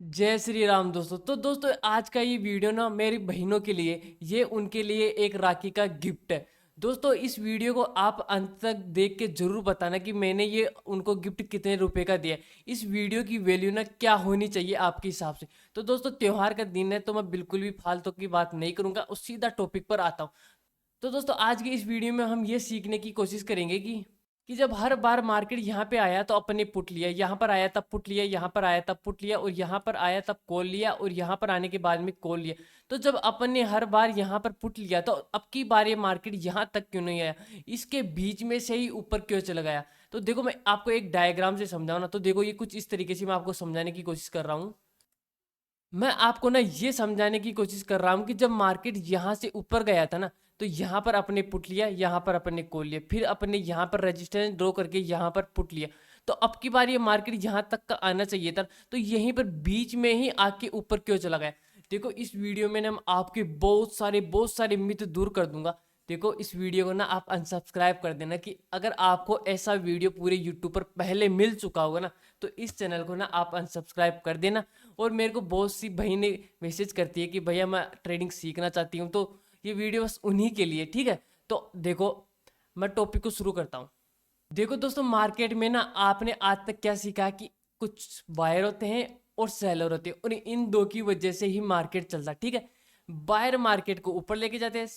जय श्री राम दोस्तों। तो दोस्तों आज का ये वीडियो ना मेरी बहनों के लिए, ये उनके लिए एक राखी का गिफ्ट है। दोस्तों इस वीडियो को आप अंत तक देख के जरूर बताना कि मैंने ये उनको गिफ्ट कितने रुपए का दिया है। इस वीडियो की वैल्यू ना क्या होनी चाहिए आपके हिसाब से। तो दोस्तों त्योहार का दिन है तो मैं बिल्कुल भी फालतू की बात नहीं करूंगा और सीधा टॉपिक पर आता हूँ। तो दोस्तों आज की इस वीडियो में हम ये सीखने की कोशिश करेंगे कि जब हर बार मार्केट यहाँ पे आया तो अपने पुट लिया, यहाँ पर आया तब पुट लिया, यहाँ पर आया तब पुट लिया, और यहाँ पर आया तब कॉल लिया, और यहाँ पर आने के बाद में कॉल लिया। तो जब अपन ने हर बार यहाँ पर पुट लिया तो अब की बार ये मार्केट यहाँ तक क्यों नहीं आया, इसके बीच में से ही ऊपर क्यों चला गया। तो देखो मैं आपको एक डायग्राम से समझाऊँ ना, तो देखो ये कुछ इस तरीके से मैं आपको समझाने की कोशिश कर रहा हूँ। मैं आपको ना ये समझाने की कोशिश कर रहा हूँ कि जब मार्केट यहाँ से ऊपर गया था ना, तो यहाँ पर अपने पुट लिया, यहाँ पर अपने कॉल लिया, फिर अपने यहाँ पर रेजिस्टेंस ड्रॉ करके यहाँ पर पुट लिया। तो अब की बार ये मार्केट यहाँ तक का आना चाहिए था, तो यहीं पर बीच में ही आके ऊपर क्यों चला गया। देखो इस वीडियो में ना हम आपके बहुत सारे मिथ दूर कर दूंगा। देखो इस वीडियो को ना आप अनसब्सक्राइब कर देना, कि अगर आपको ऐसा वीडियो पूरे यूट्यूब पर पहले मिल चुका होगा ना, तो इस चैनल को ना आप अनसब्सक्राइब कर देना। और मेरे को बहुत सी बहनें मैसेज करती है कि भैया मैं ट्रेडिंग सीखना चाहती हूँ, तो ये वीडियो बस उन्हीं के लिए, ठीक है। तो देखो मैं टॉपिक को शुरू करता हूँ। देखो दोस्तों मार्केट में ना आपने आज तक क्या सीखा कि कुछ बायर होते हैं और सेलर होते हैं, और इन दो की वजह से ही मार्केट चलता है, ठीक है। बायर मार्केट को ऊपर लेके जाते हैं,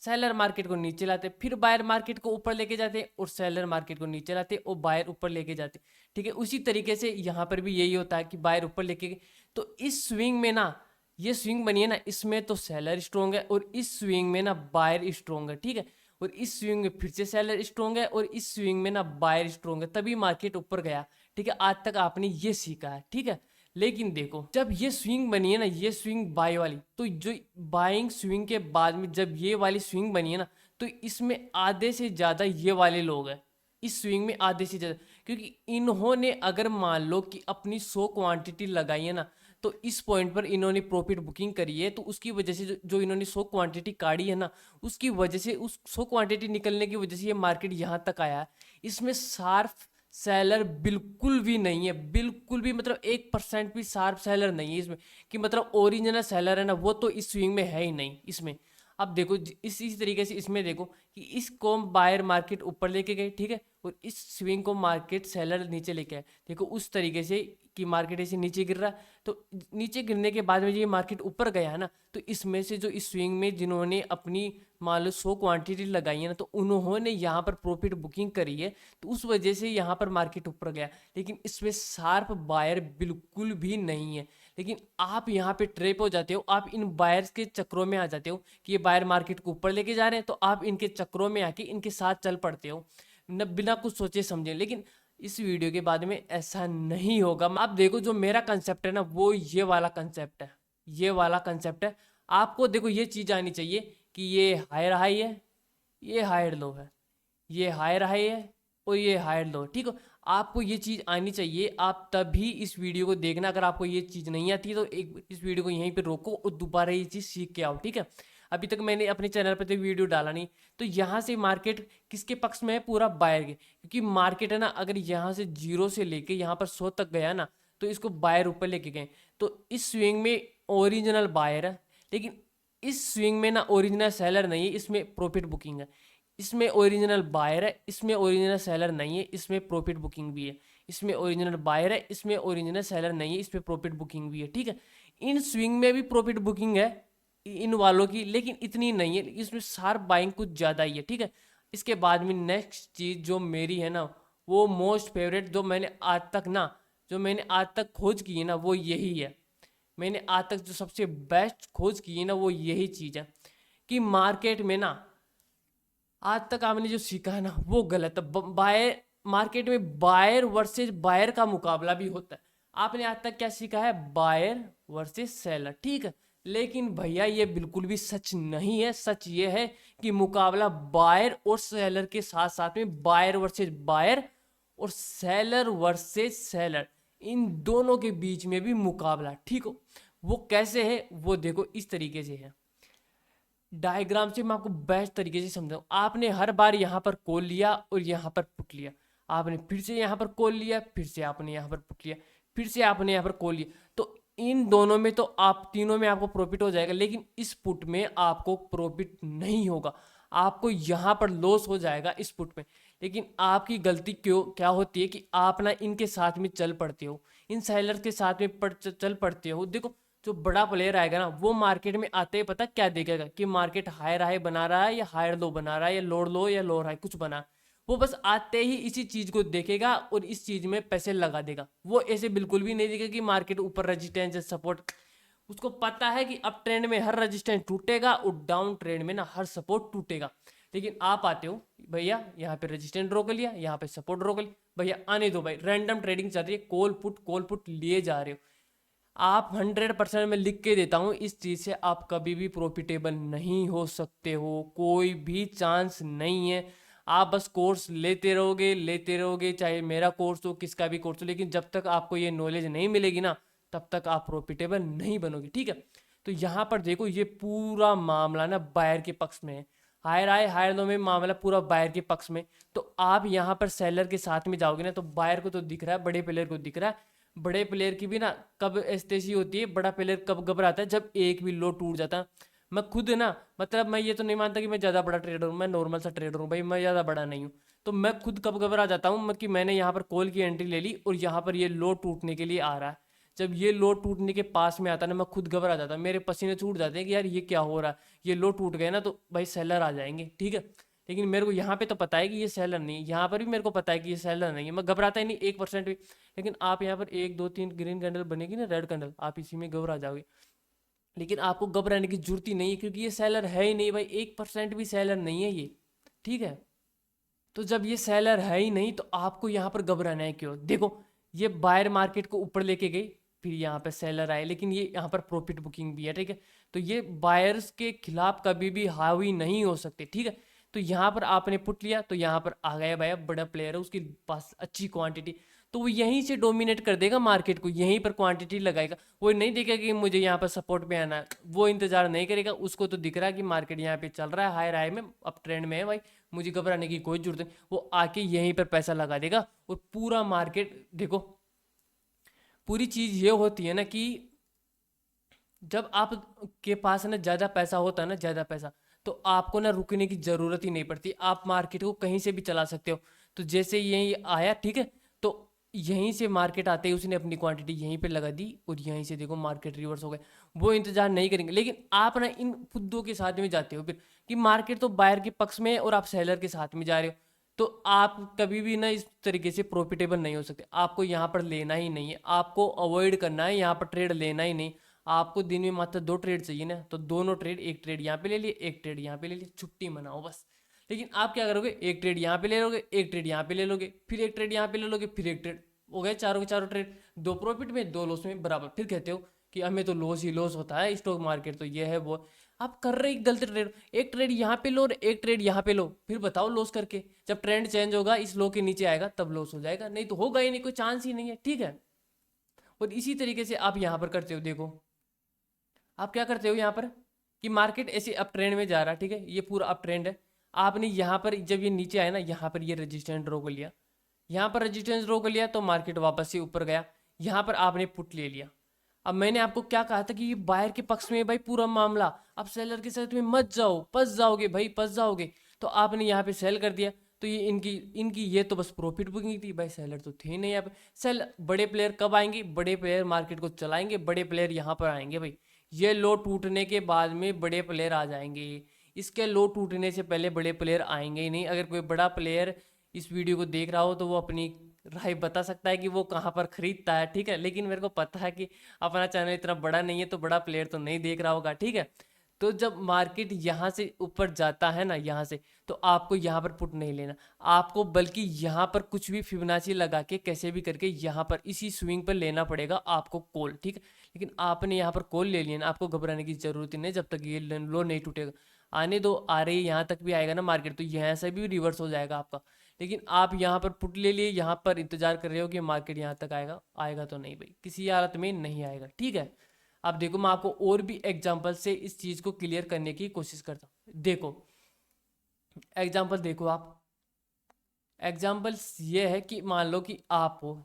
सेलर मार्केट को नीचे लाते हैं, फिर बायर मार्केट को ऊपर लेके जाते हैं और सेलर मार्केट को नीचे लाते हैं और बायर ऊपर लेके जाते हैं, ठीक है। उसी तरीके से यहाँ पर भी यही होता है कि बायर ऊपर लेके गए। तो इस स्विंग में ना, ये स्विंग बनी है ना, इसमें तो सेलर स्ट्रोंग है और इस स्विंग में ना बायर स्ट्रोंग है, ठीक है। और इस स्विंग में फिर से सेलर स्ट्रोंग है और इस स्विंग में ना बायर स्ट्रोंग है, तभी मार्केट ऊपर गया, ठीक है। आज तक आपने ये सीखा है, ठीक है। लेकिन देखो जब ये स्विंग बनी है ना, ये स्विंग बाय वाली, तो जो बाइंग स्विंग के बाद में जब ये वाली स्विंग बनी है ना, तो इसमें आधे से ज्यादा ये वाले लोग हैं, इस स्विंग में आधे से ज्यादा। क्योंकि इन्होंने अगर मान लो कि अपनी 100 क्वांटिटी लगाई है ना, तो इस पॉइंट पर इन्होंने प्रॉफिट बुकिंग करी है, तो उसकी वजह से जो इन्होंने 100 क्वांटिटी काढ़ी है ना, उसकी वजह से उस 100 क्वांटिटी निकलने की वजह से ये मार्केट यहाँ तक आया है। इसमें शार्प सेलर बिल्कुल भी नहीं है, बिल्कुल भी, मतलब 1% भी शार्प सेलर नहीं है इसमें, कि मतलब ओरिजिनल सेलर है ना वो तो इस स्विंग में है ही नहीं इसमें। अब देखो इसी तरीके से इसमें देखो कि इसको बायर मार्केट ऊपर लेके गए, ठीक है, और इस स्विंग को मार्केट सेलर नीचे लेके आए। देखो उस तरीके से कि मार्केट ऐसे नीचे गिर रहा है, तो नीचे गिरने के बाद में ये मार्केट ऊपर गया है ना, तो इसमें से जो इस स्विंग में जिन्होंने अपनी मान लो 100 क्वांटिटी लगाई है ना, तो उन्होंने यहाँ पर प्रॉफिट बुकिंग करी है, तो उस वजह से यहाँ पर मार्केट ऊपर गया। लेकिन इसमें शार्प बायर बिल्कुल भी नहीं है। लेकिन आप यहाँ पे ट्रेप हो जाते हो, आप इन बायर्स के चक्रों में आ जाते हो कि ये बायर मार्केट को ऊपर लेके जा रहे हैं, तो आप इनके चक्रों में आके इनके साथ चल पड़ते हो न, बिना कुछ सोचे समझे। लेकिन इस वीडियो के बाद में ऐसा नहीं होगा। आप देखो जो मेरा कंसेप्ट है ना, वो ये वाला कंसेप्ट है, ये वाला कंसेप्ट है। आपको देखो ये चीज आनी चाहिए कि ये हायर हाई है, ये हायर लो है, ये हायर हाई है और ये हायर लो, ठीक है। आपको ये चीज़ आनी चाहिए, आप तभी इस वीडियो को देखना। अगर आपको ये चीज़ नहीं आती तो एक इस वीडियो को यहीं पे रोको और दोबारा ये चीज़ सीख के आओ, ठीक है। अभी तक मैंने अपने चैनल पर तो वीडियो डाला नहीं। तो यहाँ से मार्केट किसके पक्ष में है, पूरा बायर के, क्योंकि मार्केट है ना अगर यहाँ से 0 से लेके यहाँ पर 100 तक गया ना, तो इसको बायर ऊपर लेके गए। तो इस स्विंग में ओरिजिनल बायर है, लेकिन इस स्विंग में ना ओरिजिनल सेलर नहीं है, इसमें प्रॉफिट बुकिंग है। इसमें ओरिजिनल बायर है, इसमें ओरिजिनल सेलर नहीं है, इसमें प्रॉफिट बुकिंग भी है। इसमें ओरिजिनल बायर है, इसमें ओरिजिनल सेलर नहीं है, इसमें प्रॉफिट बुकिंग भी है, ठीक है। इन स्विंग में भी प्रॉफिट बुकिंग है इन वालों की, लेकिन इतनी नहीं है, इसमें शार्प बाइंग कुछ ज़्यादा ही है, ठीक है। इसके बाद में नेक्स्ट चीज़ जो मेरी है ना, वो मोस्ट फेवरेट जो मैंने आज तक खोज की है ना, वो यही है। मैंने आज तक जो सबसे बेस्ट खोज की है ना, वो यही चीज़ है कि मार्केट में ना आज तक आपने जो सीखा है ना वो गलत है। बायर मार्केट में बायर वर्सेस बायर का मुकाबला भी होता है। आपने आज तक क्या सीखा है, बायर वर्सेस सेलर, ठीक है। लेकिन भैया ये बिल्कुल भी सच नहीं है। सच ये है कि मुकाबला बायर और सेलर के साथ साथ में बायर वर्सेस बायर और सेलर वर्सेस सेलर, इन दोनों के बीच में भी मुकाबला, ठीक हो। वो कैसे है वो देखो इस तरीके से है। डायग्राम से मैं आपको बेस्ट तरीके से समझाऊं। आपने हर बार यहाँ पर कॉल लिया और यहाँ पर पुट लिया, आपने फिर से यहाँ पर कॉल लिया, फिर से आपने यहाँ पर पुट लिया, फिर से आपने यहाँ पर कॉल लिया। तो इन दोनों में तो आप तीनों में आपको प्रॉफिट हो जाएगा, लेकिन इस पुट में आपको प्रॉफिट नहीं होगा, आपको यहाँ पर लॉस हो जाएगा इस पुट में। लेकिन आपकी गलती क्यों क्या होती है कि आप ना इनके साथ में चल पड़ते हो, इन सेलर्स के साथ में चल पड़ते हो। देखो जो बड़ा प्लेयर आएगा ना, वो मार्केट में आते ही पता क्या देखेगा कि मार्केट हायर हाई बना रहा है या हायर लो बना रहा है या लोअर लो या लोअर हाई कुछ बना। वो बस आते ही इसी चीज को देखेगा और इस चीज में पैसे लगा देगा। वो ऐसे बिल्कुल भी नहीं देखेगा कि मार्केट ऊपर रेजिस्टेंस सपोर्ट। उसको पता है कि अप ट्रेंड में हर रेजिस्टेंस टूटेगा और डाउन ट्रेंड में ना हर सपोर्ट टूटेगा। लेकिन आप आते हो भैया यहाँ पे रेजिस्टेंस ड्रॉ कर लिया, यहाँ पे सपोर्ट ड्रॉ कर लिया, भैया आने दो भाई, रैंडम ट्रेडिंग चल रही है, कॉल पुट लिए जा रहे हो। आप 100% में लिख के देता हूँ, इस चीज़ से आप कभी भी प्रॉफिटेबल नहीं हो सकते हो, कोई भी चांस नहीं है। आप बस कोर्स लेते रहोगे, चाहे मेरा कोर्स हो किसका भी कोर्स हो, लेकिन जब तक आपको ये नॉलेज नहीं मिलेगी ना, तब तक आप प्रॉफिटेबल नहीं बनोगे, ठीक है। तो यहाँ पर देखो ये पूरा मामला ना बायर के पक्ष में है, हायर आए हायर लो में मामला पूरा बायर के पक्ष में। तो आप यहाँ पर सेलर के साथ में जाओगे ना, तो बायर को तो दिख रहा है, बड़े प्लेयर को दिख रहा है। बड़े प्लेयर की भी ना कब एस्टेसी होती है, बड़ा प्लेयर कब घबराता है, जब एक भी लो टूट जाता है। मैं खुद ना, मतलब मैं ये तो नहीं मानता कि मैं ज़्यादा बड़ा ट्रेडर हूँ, मैं नॉर्मल सा ट्रेडर हूँ भाई, मैं ज़्यादा बड़ा नहीं हूँ। तो मैं खुद कब घबरा जाता हूँ कि मैंने यहाँ पर कॉल की एंट्री ले ली और यहाँ पर ये लो टूटने के लिए आ रहा है। जब ये लो टूटने के पास में आता है ना, मैं खुद घबरा जाता हूँ, मेरे पसीने छूट जाते हैं कि यार ये क्या हो रहा है, ये लो टूट गए ना तो भाई सेलर आ जाएंगे, ठीक है। लेकिन मेरे को यहाँ पे तो पता है कि ये सेलर नहीं है, यहाँ पर भी मेरे को पता है कि ये सेलर नहीं है, मैं घबराता ही नहीं 1% भी। लेकिन आप यहाँ पर 1 2 3 ग्रीन कैंडल बनेगी ना, रेड कैंडल, आप इसी में घबरा जाओगे। लेकिन आपको घबराने की जरूरत ही नहीं है, क्योंकि ये सेलर है ही नहीं भाई, 1% भी सेलर नहीं है ये, ठीक है। तो जब ये सेलर है ही नहीं तो आपको यहाँ पर घबराना है क्यों? देखो ये बायर मार्केट को ऊपर लेके गई, फिर यहाँ पे सेलर आए, लेकिन ये यहाँ पर प्रॉफिट बुकिंग भी है, ठीक है। तो ये बायर्स के खिलाफ कभी भी हावी नहीं हो सकते, ठीक है। तो यहाँ पर आपने पुट लिया तो यहाँ पर आ गया भाई, बड़ा प्लेयर है उसके पास अच्छी क्वांटिटी, तो वो यहीं से डोमिनेट कर देगा मार्केट को, यहीं पर क्वांटिटी लगाएगा। वो नहीं देखेगा कि मुझे यहाँ पर सपोर्ट पे आना है, वो इंतजार नहीं करेगा, उसको तो दिख रहा है कि मार्केट यहाँ पे चल रहा है हाई हाई में, अप ट्रेंड में है भाई, मुझे घबराने की कोई जरूरत नहीं। वो आके यहीं पर पैसा लगा देगा और पूरा मार्केट देखो, पूरी चीज ये होती है ना कि जब आप के पास ना ज्यादा पैसा होता है ना, ज्यादा पैसा, तो आपको ना रुकने की जरूरत ही नहीं पड़ती, आप मार्केट को कहीं से भी चला सकते हो। तो जैसे यही आया, ठीक है, तो यहीं से मार्केट आते ही उसने अपनी क्वांटिटी यहीं पे लगा दी और यहीं से देखो मार्केट रिवर्स हो गए। वो इंतजार नहीं करेंगे, लेकिन आप ना इन खुदों के साथ में जाते हो फिर कि मार्केट तो बायर के पक्ष में है और आप सेलर के साथ में जा रहे हो, तो आप कभी भी ना इस तरीके से प्रॉफिटेबल नहीं हो सकते। आपको यहाँ पर लेना ही नहीं है, आपको अवॉइड करना है, यहाँ पर ट्रेड लेना ही नहीं। आपको दिन में मात्र 2 ट्रेड चाहिए ना, तो दोनों ट्रेड, एक ट्रेड यहाँ पे ले लिए, एक ट्रेड यहाँ पे ले लिए, छुट्टी मनाओ बस। लेकिन आप क्या करोगे, एक ट्रेड यहाँ पे ले लोगे, एक ट्रेड यहाँ पे ले लोगे, फिर एक ट्रेड यहाँ पे ले लोगे, फिर एक ट्रेड, हो गए चारों के चारों ट्रेड, 2 प्रॉफिट में 2 लॉस में बराबर। फिर कहते हो कि हमें तो लॉस ही लॉस होता है, स्टॉक मार्केट तो ये है वो। आप कर रहे गलत ट्रेड, एक ट्रेड यहाँ पे लो और एक ट्रेड यहाँ पे लो, फिर बताओ लॉस करके। जब ट्रेंड चेंज होगा इस लो के नीचे आएगा तब लॉस हो जाएगा, नहीं तो होगा ही नहीं, कोई चांस ही नहीं है, ठीक है। और इसी तरीके से आप यहाँ पर करते हो, देखो आप क्या करते हो यहाँ पर कि मार्केट ऐसे अप ट्रेंड में जा रहा है, ठीक है, ये पूरा अप ट्रेंड है। आपने यहाँ पर जब ये नीचे आया ना, यहाँ पर ये रेजिस्टेंस ड्रॉ कर लिया, यहाँ पर रेजिस्टेंस ड्रॉ कर लिया तो मार्केट वापस से ऊपर गया, यहाँ पर आपने पुट ले लिया। अब मैंने आपको क्या कहा था कि ये बायर के पक्ष में है भाई पूरा मामला, आप सेलर के साथ में मत जाओ, फंस जाओगे भाई, फंस जाओगे। तो आपने यहाँ पे सेल कर दिया, तो ये इनकी इनकी ये तो बस प्रॉफिट बुकिंग थी भाई, सेलर तो थे नहीं यहाँ पे। सेल बड़े प्लेयर कब आएंगे, बड़े प्लेयर मार्केट को चलाएंगे, बड़े प्लेयर यहाँ पर आएंगे भाई, ये लो टूटने के बाद में बड़े प्लेयर आ जाएंगे। इसके लो टूटने से पहले बड़े प्लेयर आएंगे ही नहीं। अगर कोई बड़ा प्लेयर इस वीडियो को देख रहा हो तो वो अपनी राय बता सकता है कि वो कहाँ पर खरीदता है, ठीक है। लेकिन मेरे को पता है कि अपना चैनल इतना बड़ा नहीं है, तो बड़ा प्लेयर तो नहीं देख रहा होगा, ठीक है। तो जब मार्केट यहाँ से ऊपर जाता है ना, यहाँ से, तो आपको यहाँ पर पुट नहीं लेना, आपको बल्कि यहाँ पर कुछ भी फिबोनाची लगा के कैसे भी करके यहाँ पर इसी स्विंग पर लेना पड़ेगा आपको कॉल, ठीक है। लेकिन आपने यहाँ पर कॉल ले लिया ना, आपको घबराने की जरूरत ही नहीं, जब तक ये लो नहीं टूटेगा। आने दो, आ रही यहाँ तक भी आएगा ना मार्केट, तो यहाँ से भी रिवर्स हो जाएगा आपका। लेकिन आप यहाँ पर पुट ले लिए, यहाँ पर इंतजार कर रहे हो कि मार्केट यहाँ तक आएगा, आएगा तो नहीं भाई, किसी हालत में नहीं आएगा, ठीक है। अब देखो मैं आपको और भी एग्जांपल से इस चीज को क्लियर करने की कोशिश करता हूँ। देखो एग्जांपल देखो आप, एग्जांपल ये है कि मान लो कि आप हो,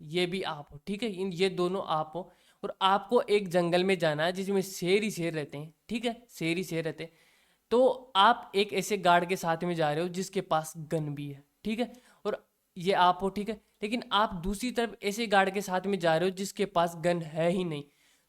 ये भी आप हो, ठीक है, इन ये दोनों आप हो, और आपको एक जंगल में जाना है जिसमें शेर ही शेर रहते हैं, ठीक है, शेर ही शेर रहते हैं। तो आप एक ऐसे गार्ड के साथ में जा रहे हो जिसके पास गन भी है, ठीक है, और ये आप हो, ठीक है, लेकिन आप दूसरी तरफ ऐसे गार्ड के साथ में जा रहे हो जिसके पास गन है ही नहीं।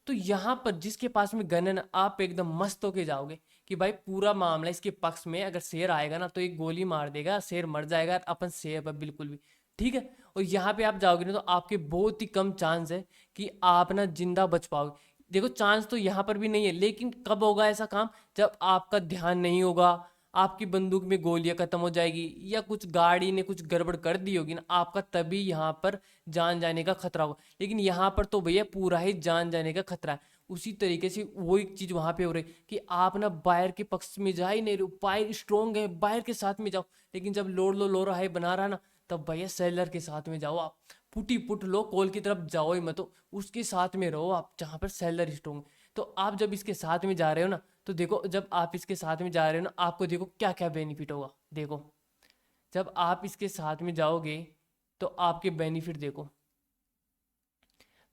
तो यहाँ पर जिसके पास में गन है ना, आप एकदम मस्त होके जाओगे कि भाई पूरा मामला इसके पक्ष में, अगर शेर आएगा ना तो एक गोली मार देगा, शेर मर जाएगा, अपन सेफ है बिल्कुल भी, ठीक है। और यहाँ पे आप जाओगे ना तो आपके बहुत ही कम चांस है कि आप ना जिंदा बच पाओगे। देखो चांस तो यहाँ पर भी नहीं है, लेकिन कब होगा ऐसा काम, जब आपका ध्यान नहीं होगा, आपकी बंदूक में गोलियां खत्म हो जाएगी, या कुछ गाड़ी ने कुछ गड़बड़ कर दी होगी ना आपका, तभी यहाँ पर जान जाने का खतरा होगा। लेकिन यहाँ पर तो भैया पूरा ही जान जाने का खतरा है। उसी तरीके से वही चीज वहां पे हो रही कि आप ना बायर के पक्ष में जा ही नहीं रहे हो, बायर स्ट्रोंग है, बायर के साथ में जाओ। लेकिन जब लोड है बना रहा ना, तब भैया सेलर के साथ में जाओ आप, पुटी पुट लो, कॉल की तरफ जाओ ही मत, तो उसके साथ में रहो आप जहाँ पर सेलर स्ट्रोंग। तो आप जब इसके साथ में जा रहे हो ना, तो देखो जब आप इसके साथ में जा रहे हो ना, आपको देखो क्या क्या बेनिफिट होगा। देखो जब आप इसके साथ में जाओगे तो आपके बेनिफिट देखो।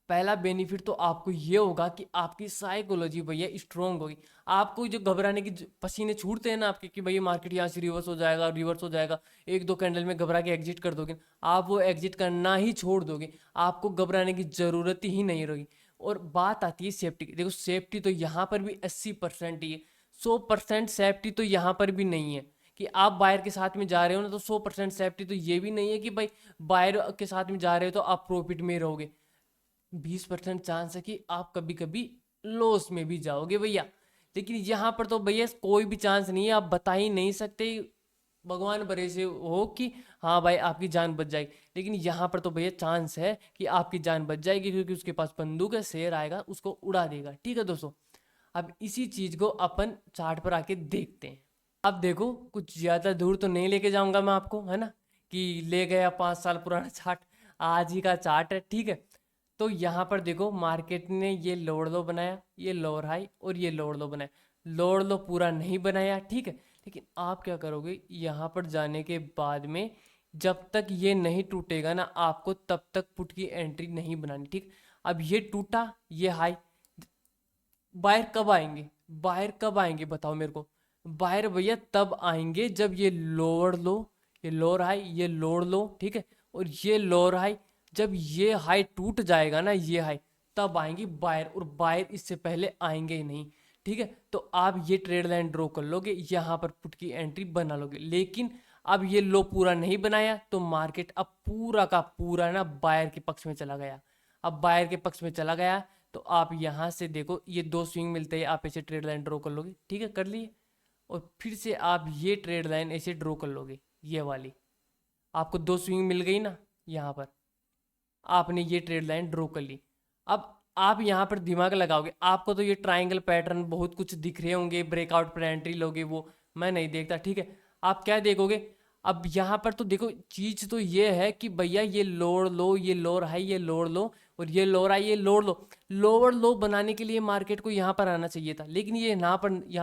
पहला बेनिफिट तो आपको ये होगा कि आपकी साइकोलॉजी भैया स्ट्रोंग होगी। आपको जो घबराने की पसीने छूटते हैं ना आपके कि भैया मार्केट यहाँ से रिवर्स हो जाएगा, रिवर्स हो जाएगा, एक दो कैंडल में घबरा के एग्जिट कर दोगे, आप वो एग्जिट करना ही छोड़ दोगे, आपको घबराने की जरूरत ही नहीं रहेगी। और बात आती है सेफ्टी की, देखो सेफ्टी तो यहाँ पर भी 80% ही है, 100% सेफ्टी तो यहाँ पर भी नहीं है कि आप बायर के साथ में जा रहे हो ना तो 100% सेफ्टी तो ये भी नहीं है कि भाई बायर के साथ में जा रहे हो तो आप प्रॉफिट में रहोगे। 20% चांस है कि आप कभी कभी लॉस में भी जाओगे भैया। लेकिन यहाँ पर तो भैया कोई भी चांस नहीं है, आप बता ही नहीं सकते, भगवान भरोसे हो कि हाँ भाई आपकी जान बच जाएगी। लेकिन यहाँ पर तो भैया चांस है कि आपकी जान बच जाएगी, क्योंकि उसके पास बंदूक है, शेर आएगा उसको उड़ा देगा, ठीक है दोस्तों। अब इसी चीज को अपन चार्ट पर आके देखते हैं। अब देखो कुछ ज्यादा दूर तो नहीं लेके जाऊंगा मैं आपको, है ना, कि ले गया 5 साल पुराना चार्ट, आज ही का चार्ट है, ठीक है। तो यहाँ पर देखो मार्केट ने ये लोअर लो बनाया, ये लोअर हाई और ये लोअर लो बनाया, लोअर लो पूरा नहीं बनाया, ठीक है। लेकिन आप क्या करोगे, यहाँ पर जाने के बाद में जब तक ये नहीं टूटेगा ना, आपको तब तक पुट की एंट्री नहीं बनानी, ठीक। अब ये टूटा, ये हाई, बाहर कब आएंगे, बाहर कब आएंगे बताओ मेरे को। बाहर भैया तब आएंगे जब ये लोअर लो, ये लोअर हाई, ये लोअर लो, ठीक है, और ये लोअर हाई, जब ये हाई टूट जाएगा ना, ये हाई, तब आएंगी बायर, और बायर इससे पहले आएंगे ही नहीं, ठीक है। तो आप ये ट्रेड लाइन ड्रॉ कर लोगे, यहाँ पर पुट की एंट्री बना लोगे। लेकिन अब ये लो पूरा नहीं बनाया तो मार्केट अब पूरा का पूरा ना बायर के पक्ष में चला गया। अब बायर के पक्ष में चला गया तो आप यहाँ से देखो ये दो स्विंग मिलते हैं, आप ऐसे ट्रेड लाइन ड्रॉ कर लोगे, ठीक है, कर लिए। और फिर से आप ये ट्रेड लाइन ऐसे ड्रॉ कर लोगे, ये वाली, आपको दो स्विंग मिल गई ना, यहाँ पर आपने ये ट्रेड लाइन ड्रॉ कर ली। अब आप यहाँ पर दिमाग लगाओगे, आपको तो ये ट्राइंगल पैटर्न बहुत कुछ दिख रहे होंगे, ब्रेकआउट पर एंट्री लोगे, वो मैं नहीं देखता, ठीक है। आप क्या देखोगे, अब यहाँ पर तो देखो चीज तो ये है कि भैया ये लोअर लो, ये लोअर हाई, ये लोअर लो, और ये लोअर हाई, ये लोअर लो। लोअर लो बनाने के लिए मार्केट को यहाँ पर आना चाहिए था, लेकिन ये यहाँ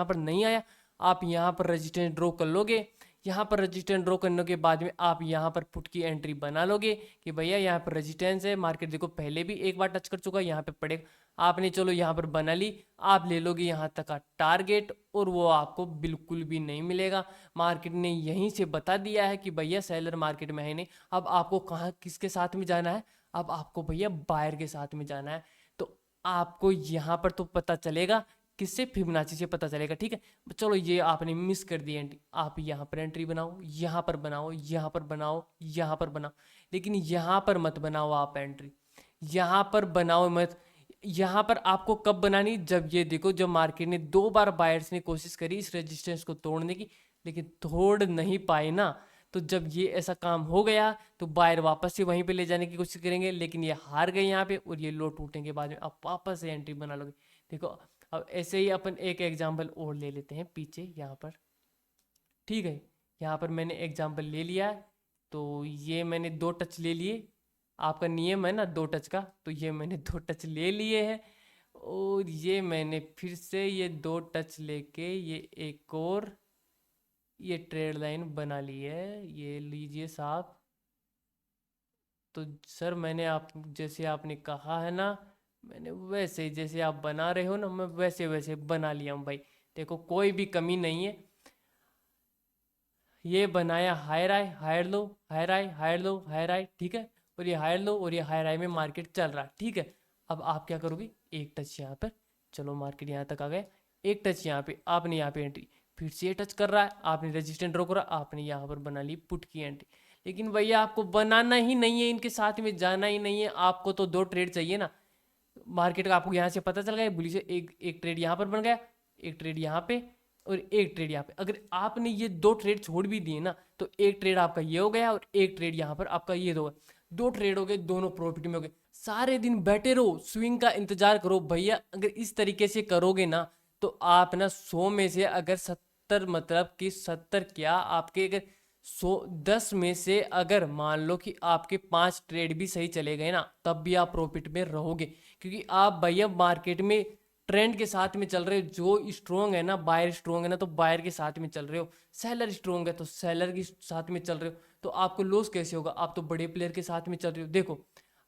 पर नहीं आया। आप यहाँ पर रेजिस्टेंस ड्रॉ कर लोगे, यहाँ पर रेजिस्टेंस ड्रॉ करने के बाद में आप यहाँ पर पुट की एंट्री बना लोगे कि भैया यहाँ पर रेजिस्टेंस है, मार्केट देखो पहले भी एक बार टच कर चुका है, यहाँ पे पड़ेगा, आपने चलो यहाँ पर बना ली, आप ले लोगे यहाँ तक का टारगेट, और वो आपको बिल्कुल भी नहीं मिलेगा। मार्केट ने यहीं से बता दिया है कि भैया सेलर मार्केट में है नहीं। अब आपको कहाँ किसके साथ में जाना है, अब आपको भैया बायर के साथ में जाना है। तो आपको यहाँ पर तो पता चलेगा, किससे, फिबोनाची से पता चलेगा, ठीक है। चलो ये आपने मिस कर दी एंट्री, आप यहाँ पर एंट्री बनाओ, यहाँ पर बनाओ, यहाँ पर बनाओ, यहाँ पर बनाओ, लेकिन यहाँ पर मत बनाओ आप एंट्री, यहाँ पर बनाओ मत। यहाँ पर आपको कब बनानी, जब ये देखो, जब मार्केट ने 2 बार बायर्स ने कोशिश करी इस रेजिस्टेंस को तोड़ने की, लेकिन तोड़ नहीं पाए ना, तो जब ये ऐसा काम हो गया तो बायर वापस से वहीं पे ले जाने की कोशिश करेंगे, लेकिन ये हार गए यहाँ पे, और ये लो टूटने के बाद में आप वापस से एंट्री बना लोगे। देखो अब ऐसे ही अपन एक एग्जांपल और ले लेते हैं पीछे यहाँ पर, ठीक है। यहाँ पर मैंने एग्जांपल ले लिया, तो ये मैंने 2 टच ले लिए, आपका नियम है ना 2 टच का, तो ये मैंने 2 टच ले लिए हैं। और ये मैंने फिर से ये 2 टच लेके ये एक और ये ट्रेड लाइन बना ली है, ये लीजिए साहब। तो सर मैंने आप जैसे आपने कहा है ना, मैंने वैसे ही जैसे आप बना रहे हो ना, मैं वैसे वैसे बना लिया हूँ भाई। देखो कोई भी कमी नहीं है। ये बनाया higher high higher low, higher high higher low, higher high, ठीक है। और ये हायर लो और ये हायर हाई में मार्केट चल रहा है, ठीक है। अब आप क्या करोगे, एक टच यहाँ पर, चलो मार्केट यहाँ तक आ गया, एक टच यहाँ पे, आपने यहाँ पे एंट्री, फिर से ये टच कर रहा है, आपने रेजिस्टेंट ड्रॉ करा, आपने यहाँ पर बना ली पुट की एंट्री। लेकिन भैया आपको बनाना ही नहीं है, इनके साथ में जाना ही नहीं है, आपको तो दो ट्रेड चाहिए ना। मार्केट का आपको यहाँ से पता चल गया, बुली से एक एक ट्रेड यहाँ पर बन गया, एक ट्रेड यहाँ पे और एक ट्रेड यहाँ पे। अगर आपने ये दो ट्रेड छोड़ भी दिए ना, तो एक ट्रेड आपका ये हो गया और एक ट्रेड यहाँ पर आपका ये हो गया, दो ट्रेड हो गए, दोनों प्रॉफिट में हो गए। सारे दिन बैठे रहो, स्विंग का इंतजार करो भैया। अगर इस तरीके से करोगे ना, तो आप ना 100 में से अगर 70, मतलब कि 70 क्या, आपके अगर 10 में से अगर मान लो कि आपके 5 ट्रेड भी सही चले गए ना, तब भी आप प्रॉफिट में रहोगे। क्योंकि आप भैया मार्केट में ट्रेंड के साथ में चल रहे हो। जो स्ट्रोंग है ना, बायर स्ट्रोंग है ना, तो बायर के साथ में चल रहे हो। सेलर स्ट्रोंग है तो सेलर के साथ में चल रहे हो। तो आपको लॉस कैसे होगा, आप तो बड़े प्लेयर के साथ में चल रहे हो। देखो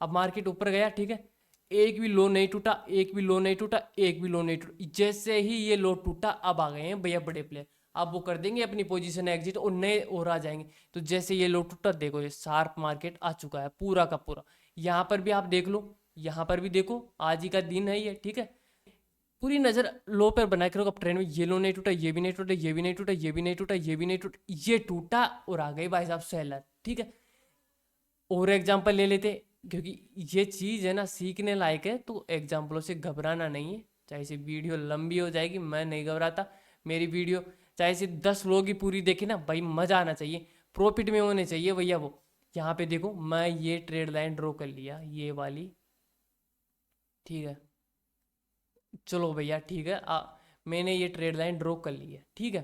अब मार्केट ऊपर गया, ठीक है, एक भी लो नहीं टूटा, एक भी लो नहीं टूटा, एक भी लो नहीं टूटा। जैसे ही ये लो टूटा, अब आ गए हैं भैया बड़े प्लेयर। अब वो कर देंगे अपनी पोजीशन एग्जिट और नए और आ जाएंगे। तो जैसे ये लो टूटा, देखो ये शार्प मार्केट आ चुका है पूरा का पूरा। यहाँ पर भी आप देख लो, यहाँ पर भी देखो, आज ही का दिन है ये, ठीक है। पूरी नजर लो पर बनाए करो। अब ट्रेंड में ये लो नहीं टूटा, ये भी नहीं टूटा, ये भी नहीं टूटा, ये भी नहीं टूटा, ये भी नहीं टूटा, ये टूटा और आ गए भाई साहब सेलर, ठीक है। और एग्जांपल ले लेते, क्योंकि ये चीज है ना सीखने लायक है, तो एग्जांपलों से घबराना नहीं है। चाहे से वीडियो लंबी हो जाएगी, मैं नहीं घबराता। मेरी वीडियो चाहे से 10 लोग ही पूरी देखे ना भाई, मजा आना चाहिए, प्रॉफिट में होने चाहिए भैया वो। यहाँ पे देखो मैं ये ट्रेड लाइन ड्रॉ कर लिया, ये वाली, ठीक है। चलो भैया ठीक है, मैंने ये ट्रेड लाइन ड्रॉ कर ली है, ठीक है।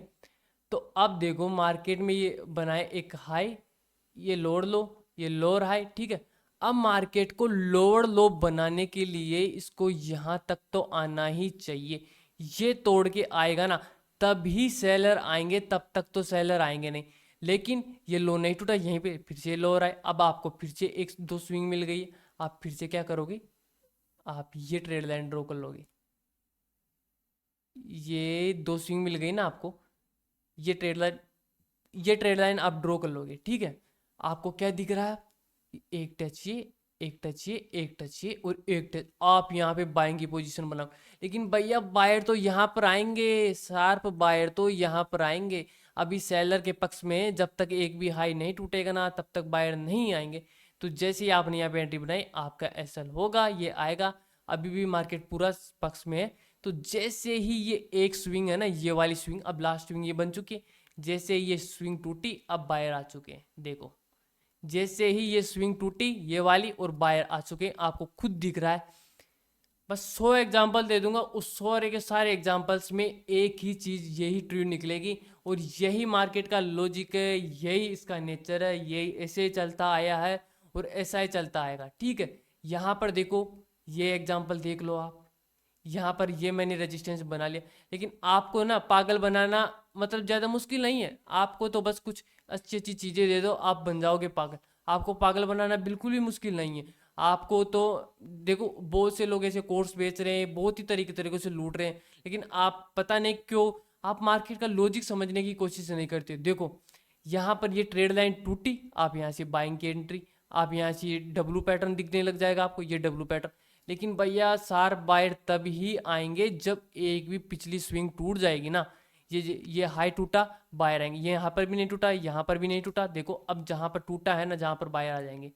तो अब देखो मार्केट में ये बनाए एक हाई, ये लोअर लो, ये लोअर हाई, ठीक है। अब मार्केट को लोअर लो बनाने के लिए इसको यहाँ तक तो आना ही चाहिए। ये तोड़ के आएगा ना, तभी सेलर आएंगे, तब तक तो सेलर आएंगे नहीं। लेकिन ये लो नहीं टूटा, यहीं पे फिर से लोअर आए, अब आपको फिर से एक दो स्विंग मिल गई है। आप फिर से क्या करोगे, आप ये ट्रेड लाइन ड्रॉ कर लोगे। ये दो स्विंग मिल गई ना आपको, ये ट्रेड लाइन, ये ट्रेड लाइन आप ड्रॉ कर लोगे, ठीक है। आपको क्या दिख रहा है, एक टच ये, एक टच ये, एक टच ये और एक टच, आप यहाँ पे बाइंग की पोजीशन बनाओ। लेकिन भैया बायर तो यहाँ पर आएंगे, शार्प बायर तो यहाँ पर आएंगे। अभी सेलर के पक्ष में जब तक एक भी हाई नहीं टूटेगा ना, तब तक बायर नहीं आएंगे। तो जैसे ही आपने यहाँ पे एंट्री बनाई, आपका एसएल होगा, ये आएगा। अभी भी मार्केट पूरा पक्ष में है। तो जैसे ही ये एक स्विंग है ना, ये वाली स्विंग, अब लास्ट स्विंग ये बन चुकी है। जैसे ये स्विंग टूटी, अब बायर आ चुके हैं, देखो। जैसे ही ये स्विंग टूटी ये वाली, और बायर आ चुके हैं, आपको खुद दिख रहा है। बस 100 एग्जाम्पल दे दूंगा, उस 100 के सारे एग्जाम्पल्स में एक ही चीज, यही ट्रू निकलेगी। और यही मार्केट का लॉजिक है, यही इसका नेचर है, यही ऐसे चलता आया है और ऐसा ही चलता आएगा, ठीक है। यहाँ पर देखो, ये एग्जाम्पल देख लो आप, यहाँ पर ये मैंने रेजिस्टेंस बना लिया। लेकिन आपको ना पागल बनाना मतलब ज़्यादा मुश्किल नहीं है। आपको तो बस कुछ अच्छी अच्छी चीज़ें दे दो, आप बन जाओगे पागल। आपको पागल बनाना बिल्कुल भी मुश्किल नहीं है। आपको तो देखो बहुत से लोग ऐसे कोर्स बेच रहे हैं, बहुत ही तरीके से लूट रहे हैं। लेकिन आप पता नहीं क्यों आप मार्केट का लॉजिक समझने की कोशिश नहीं करते। देखो यहाँ पर ये ट्रेड लाइन टूटी, आप यहाँ से बाइंग की एंट्री, आप यहाँ से ये डब्लू पैटर्न दिखने लग जाएगा आपको, ये डब्लू पैटर्न। लेकिन भैया शार्प बायर तब ही आएंगे जब एक भी पिछली स्विंग टूट जाएगी ना। ये हाई टूटा, बायर आएंगे। ये यहाँ पर भी नहीं टूटा, यहाँ पर भी नहीं टूटा, देखो अब जहाँ पर टूटा है ना, जहाँ पर बायर आ जाएंगे,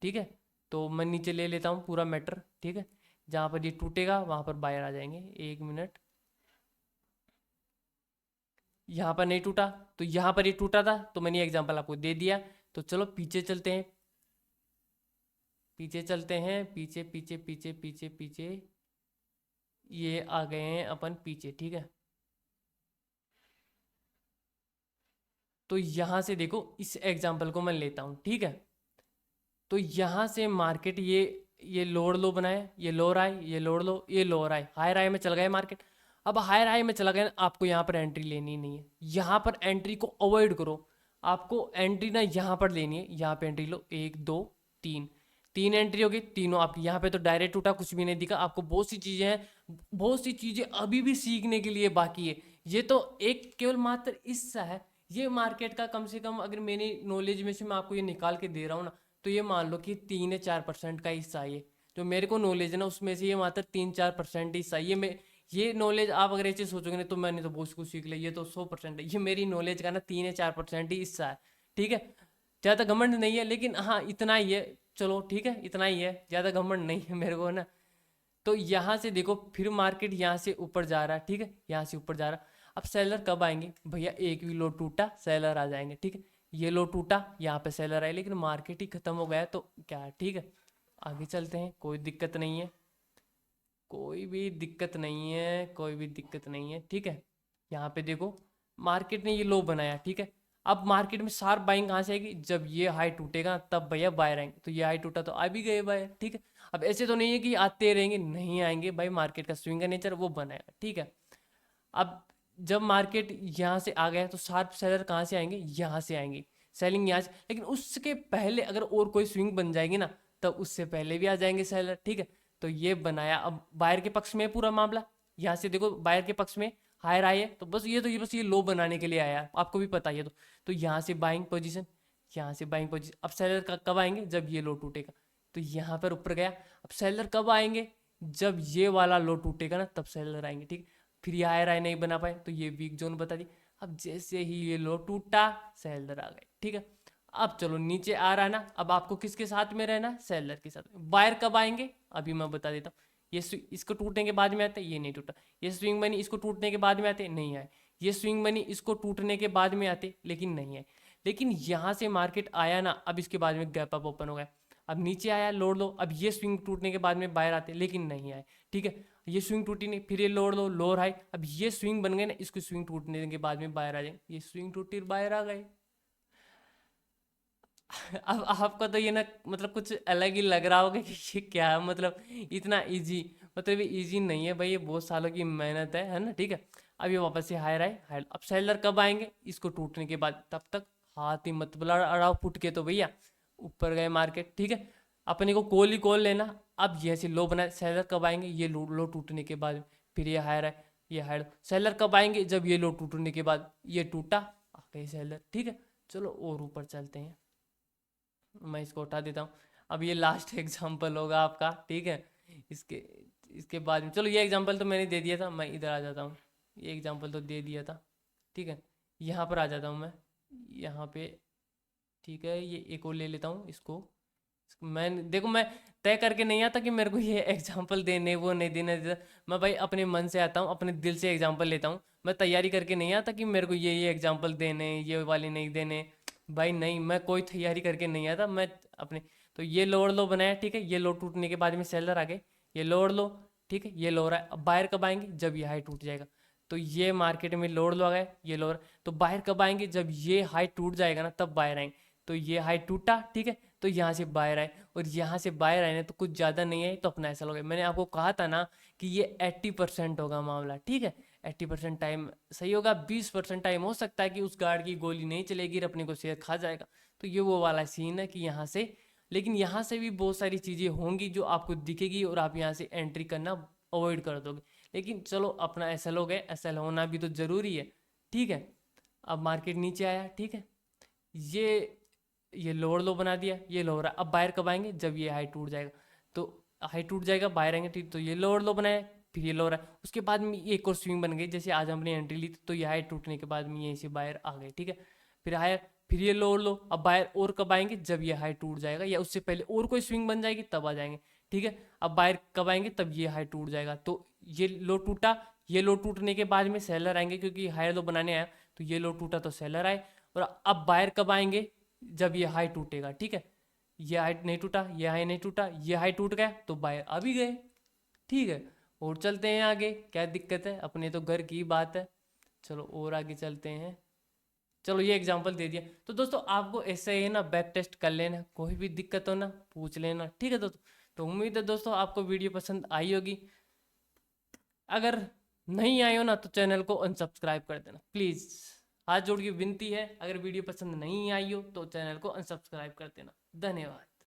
ठीक है। तो मैं नीचे ले लेता हूँ पूरा मैटर, ठीक है। जहाँ पर ये टूटेगा वहाँ पर बायर आ जाएंगे। एक मिनट, यहाँ पर नहीं टूटा, तो यहाँ पर ये टूटा था, तो मैंने एग्जाम्पल आपको दे दिया। तो चलो पीछे चलते हैं, पीछे चलते हैं, पीछे पीछे पीछे पीछे पीछे, ये आ गए हैं अपन पीछे, ठीक है। तो यहाँ से देखो इस एग्जाम्पल को मैं लेता हूँ, ठीक है। तो यहाँ से मार्केट ये लोअर लो बनाए, ये लोअर आई, ये लोअर लो, ये लोअर आई, हायर आई में चल गए मार्केट। अब हायर आई में चला गया, आपको यहाँ पर एंट्री लेनी नहीं है। यहाँ पर एंट्री को अवॉइड करो। आपको एंट्री ना यहाँ पर लेनी है, यहाँ पे एंट्री लो, एक दो तीन। तीन एंट्री होगी, तीनों आपकी यहाँ पे तो डायरेक्ट टूटा, कुछ भी नहीं दिखा आपको। बहुत सी चीजें हैं, बहुत सी चीजें अभी भी सीखने के लिए बाकी है। ये तो एक केवल मात्र हिस्सा है ये मार्केट का। कम से कम अगर मेरी नॉलेज में से मैं आपको ये निकाल के दे रहा हूँ ना, तो ये मान लो कि 3 या 4% का हिस्सा है ये। जो मेरे को नॉलेज है ना उसमें से ये मात्र 3-4% हिस्सा है। ये नॉलेज आप अगर ऐसे सोचोगे ना तो मैंने तो बहुत कुछ सीख लिया, ये तो 100% है। ये मेरी नॉलेज का ना 3 या 4% ही हिस्सा है, ठीक है। ज़्यादा घमंड नहीं है, लेकिन हाँ इतना ही है। चलो ठीक है, इतना ही है, ज़्यादा घमंड नहीं है मेरे को ना। तो यहाँ से देखो फिर मार्केट यहाँ से ऊपर जा रहा है, ठीक है, यहाँ से ऊपर जा रहा। अब सेलर कब आएंगे भैया, एक भी लो टूटा सेलर आ जाएंगे, ठीक है। ये लो टूटा, यहाँ पे सेलर आए, लेकिन मार्केट ही खत्म हो गया है, तो क्या है, ठीक है। आगे चलते हैं, कोई दिक्कत नहीं है, कोई भी दिक्कत नहीं है, कोई भी दिक्कत नहीं है, ठीक है। यहाँ पे देखो मार्केट ने ये लो बनाया, ठीक है। अब मार्केट में शार्प बाइंग कहाँ से आएगी, जब ये हाई टूटेगा तब भैया बायर आएंगे। तो ये हाई टूटा तो आ भी गए बायर, ठीक है। अब ऐसे तो नहीं है कि आते रहेंगे, नहीं आएंगे भाई, मार्केट का स्विंग का नेचर वो बनाएगा, ठीक है। अब जब मार्केट यहाँ से आ गया तो शार्प सेलर कहाँ से आएंगे, यहाँ से आएंगे, सेलिंग यहाँ से। लेकिन उसके पहले अगर और कोई स्विंग बन जाएगी ना, तब उससे पहले भी आ जाएंगे सेलर, ठीक है। तो ये बनाया, अब बायर के पक्ष में है पूरा मामला। यहाँ से देखो बायर के पक्ष में हायर आई है, तो बस ये लो बनाने के लिए आया, आपको भी पता ही है। तो यहाँ से बाइंग पोजीशन, यहाँ से बाइंग पोजीशन। अब सेलर का कब आएंगे, जब ये लो टूटेगा। तो यहाँ पर ऊपर गया। अब सेलर कब आएंगे, जब ये वाला लो टूटेगा ना, तब सेलर आएंगे, ठीक। फिर ये हायर आई नहीं बना पाए, तो ये वीक जोन बता दी। अब जैसे ही ये लो टूटा, सेलर आ गए, ठीक है। अब चलो नीचे आ रहा है ना, अब आपको किसके साथ में रहना है, सेलर के साथ। बायर कब आएंगे अभी मैं बता देता हूँ। इसको टूटने के बाद में आते, ये नहीं टूटा। ये स्विंग बनी, इसको टूटने के बाद में आते, नहीं आए। ये स्विंग बनी, इसको टूटने के बाद में आते, लेकिन नहीं आए। लेकिन यहाँ से मार्केट आया ना, अब इसके बाद में गैप अप ओपन हो गया। अब नीचे आया लोड लो, अब ये स्विंग टूटने के बाद में बायर आते, लेकिन नहीं आए, ठीक है। ये स्विंग टूटी नहीं, फिर ये लोड लो, लोअर हाई। अब ये स्विंग बन गए ना, इसको स्विंग टूटने के बाद में बायर आ जाए, ये स्विंग टूटी बायर आ गए। अब आपको तो ये ना मतलब कुछ अलग ही लग रहा होगा कि ये क्या है, मतलब इतना इजी, मतलब ये इजी नहीं है भाई, ये बहुत सालों की मेहनत है ना, ठीक है। अब ये वापस से हायर आए, हायर। अब सेलर कब आएंगे, इसको टूटने के बाद, तब तक हाथ ही मत बुला अड़ाओ फुट के, तो भैया ऊपर गए मार्केट, ठीक है। अपने को कॉल ही कॉल लेना। अब ये ऐसे लो बनाए, सेलर कब आएंगे, ये लो टूटने के बाद, फिर ये हायर आए, ये हायर। सेलर कब आएंगे, जब ये लो टूटने के बाद, ये टूटा, आ गए सेलर, ठीक है। चलो और ऊपर चलते हैं, मैं इसको उठा देता हूँ। अब ये लास्ट एग्जाम्पल होगा आपका, ठीक है। इसके इसके बाद में चलो, ये एग्जाम्पल तो मैंने दे दिया था, मैं इधर आ जाता हूँ। ये एग्जाम्पल तो दे दिया था, ठीक है। यहाँ पर आ जाता हूँ मैं, यहाँ पे, ठीक है। ये एक और ले लेता हूँ इसको। मैं देखो, मैं तय करके नहीं आता कि मेरे को ये एग्जाम्पल देने वो नहीं देने देता। मैं भाई अपने मन से आता हूँ, अपने दिल से एग्जाम्पल लेता हूँ। मैं तैयारी करके नहीं आता कि मेरे को ये एग्जाम्पल देने, ये वाले नहीं देने। भाई नहीं, मैं कोई तैयारी करके नहीं आता, मैं अपने। तो ये लोअर लो बनाया, ठीक है। ये लो टूटने के बाद में सेलर आ गए, ये लोअर लो, ठीक है। ये लोअर है। अब बायर कब आएंगे, जब ये हाई टूट जाएगा। तो ये मार्केट में लोअर लो आ गए, ये लोअर। तो बायर कब आएंगे, जब ये हाई टूट जाएगा ना, तब बायर आएंगे। तो ये हाई टूटा, ठीक है। तो यहाँ से बायर आए, और यहाँ से बायर आए ना, तो कुछ ज़्यादा नहीं है, तो अपना ऐसा लोगे। मैंने आपको कहा था ना कि ये 80% होगा मामला, ठीक है। 80% टाइम सही होगा, 20% टाइम हो सकता है कि उस गार्ड की गोली नहीं चलेगी और अपने को शेयर खा जाएगा। तो ये वो वाला सीन है कि यहाँ से, लेकिन यहाँ से भी बहुत सारी चीज़ें होंगी जो आपको दिखेगी, और आप यहाँ से एंट्री करना अवॉइड कर दोगे। लेकिन चलो अपना एस एल हो गए, एस एल होना भी तो ज़रूरी है, ठीक है। अब मार्केट नीचे आया, ठीक है। ये लोअर लो बना दिया, ये लोअर। अब बायर कब आएंगे, जब ये हाई टूट जाएगा। तो हाई टूट जाएगा, बायर आएंगे, ठीक। तो ये लोअर लो बनाया, फिर ये लोअर है। उसके बाद में एक और स्विंग बन गई, जैसे आज हमने एंट्री ली थी, तो ये हाई टूटने के बाद में ये से बायर आ गए, ठीक है। फिर हायर, फिर ये लोअर लो। अब बायर और कब आएंगे, जब ये हाई टूट जाएगा, या उससे पहले और कोई स्विंग बन जाएगी तब आ जाएंगे, ठीक है। अब बायर कब आएंगे, तब ये हाई टूट जाएगा। तो ये लो टूटा, ये लो टूटने के बाद में सेलर आएंगे, क्योंकि हाई लो बनाने आया। तो ये लो टूटा तो सेलर आए। और अब बायर कब आएंगे, जब ये हाई टूटेगा, ठीक है। ये हाई नहीं टूटा, ये हाई नहीं टूटा, ये हाई टूट गया, तो बायर आ भी गए, ठीक है। और चलते हैं आगे, क्या दिक्कत है, अपने तो घर की बात है। चलो और आगे चलते हैं। चलो ये एग्जांपल दे दिया। तो दोस्तों आपको ऐसे ही ना बैक टेस्ट कर लेना, कोई भी दिक्कत हो ना पूछ लेना, ठीक है दोस्तों। तो उम्मीद है दोस्तों आपको वीडियो पसंद आई होगी। अगर नहीं आई हो ना, तो चैनल को अनसब्सक्राइब कर देना प्लीज़। हाथ जोड़ के विनती है, अगर वीडियो पसंद नहीं आई हो तो चैनल को अनसब्सक्राइब कर देना। धन्यवाद।